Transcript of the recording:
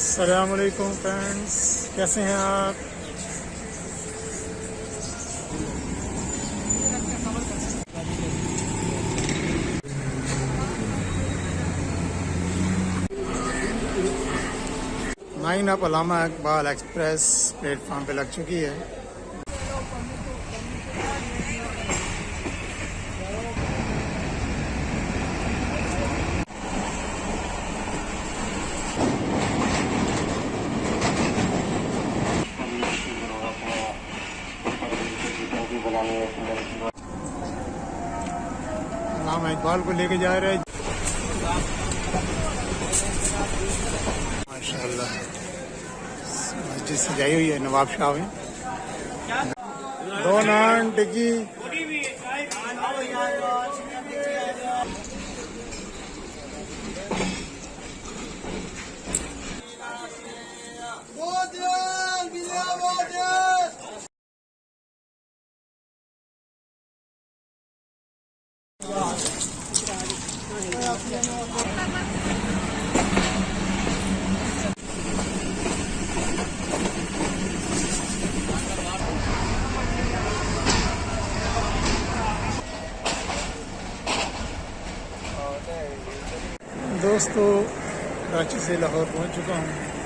अस्सलामुअलैकुम फ्रेंड्स, कैसे हैं आप। लाइन अप अल्लामा इकबाल एक्सप्रेस प्लेटफॉर्म पे लग चुकी है। अल्लामा इकबाल को लेके जा रहे हैं। माशाअल्लाह मस्जिद सजाई हुई है नवाब शाह में। दो नान टिक्की दोस्तों, कराची से लाहौर पहुंच चुका हूँ।